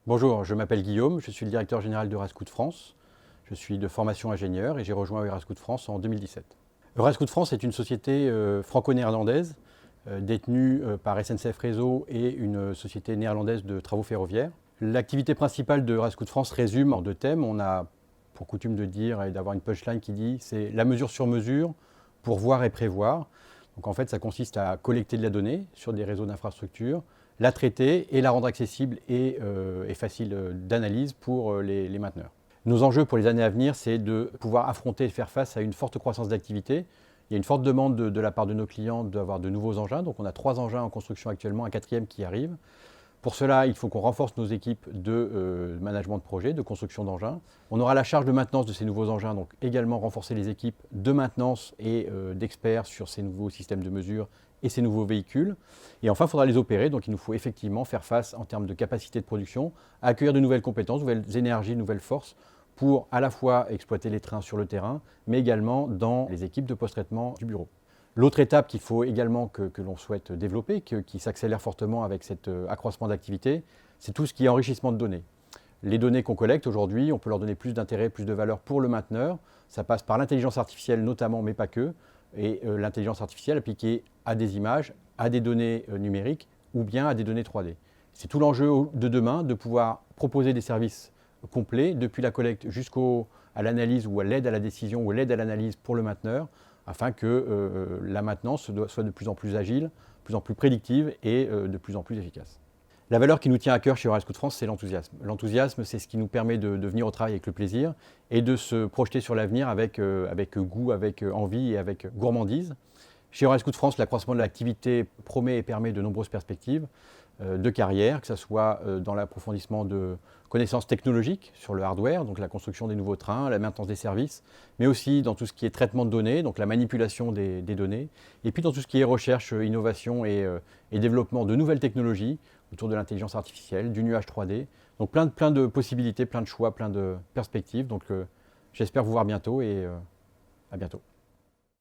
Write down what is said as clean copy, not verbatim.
Bonjour, je m'appelle Guillaume, je suis le directeur général d'Eurascout France. Je suis de formation ingénieur et j'ai rejoint Eurascout France en 2017. Eurascout France est une société franco-néerlandaise détenue par SNCF Réseau et une société néerlandaise de travaux ferroviaires. L'activité principale de Eurascout France résume en deux thèmes. On a pour coutume de dire et d'avoir une punchline qui dit c'est la mesure sur mesure pour voir et prévoir. Donc en fait, ça consiste à collecter de la donnée sur des réseaux d'infrastructures, la traiter et la rendre accessible et facile d'analyse pour les mainteneurs. Nos enjeux pour les années à venir, c'est de pouvoir affronter et faire face à une forte croissance d'activité. Il y a une forte demande de la part de nos clients d'avoir de nouveaux engins. Donc on a 3 engins en construction actuellement, un 4e qui arrive. Pour cela, il faut qu'on renforce nos équipes de management de projet, de construction d'engins. On aura la charge de maintenance de ces nouveaux engins, donc également renforcer les équipes de maintenance et d'experts sur ces nouveaux systèmes de mesure et ces nouveaux véhicules. Et enfin, il faudra les opérer, donc il nous faut effectivement faire face en termes de capacité de production, à accueillir de nouvelles compétences, de nouvelles énergies, de nouvelles forces pour à la fois exploiter les trains sur le terrain, mais également dans les équipes de post-traitement du bureau. L'autre étape qu'il faut également que l'on souhaite développer, qui s'accélère fortement avec cet accroissement d'activité, c'est tout ce qui est enrichissement de données. Les données qu'on collecte aujourd'hui, on peut leur donner plus d'intérêt, plus de valeur pour le mainteneur. Ça passe par l'intelligence artificielle notamment, mais pas que. Et l'intelligence artificielle appliquée à des images, à des données numériques ou bien à des données 3D. C'est tout l'enjeu de demain de pouvoir proposer des services complets depuis la collecte jusqu'à l'analyse ou à l'aide à la décision ou à l'aide à l'analyse pour le mainteneur, afin que la maintenance soit de plus en plus agile, de plus en plus prédictive et de plus en plus efficace. La valeur qui nous tient à cœur chez Eurascout France, c'est l'enthousiasme. L'enthousiasme, c'est ce qui nous permet de venir au travail avec le plaisir et de se projeter sur l'avenir avec goût, avec envie et avec gourmandise. Chez Eurascout France, l'accroissement de l'activité promet et permet de nombreuses perspectives de carrière, que ce soit dans l'approfondissement de connaissances technologiques sur le hardware, donc la construction des nouveaux trains, la maintenance des services, mais aussi dans tout ce qui est traitement de données, donc la manipulation des données, et puis dans tout ce qui est recherche, innovation et développement de nouvelles technologies autour de l'intelligence artificielle, du nuage 3D. Donc plein de possibilités, plein de choix, plein de perspectives. Donc j'espère vous voir bientôt et à bientôt.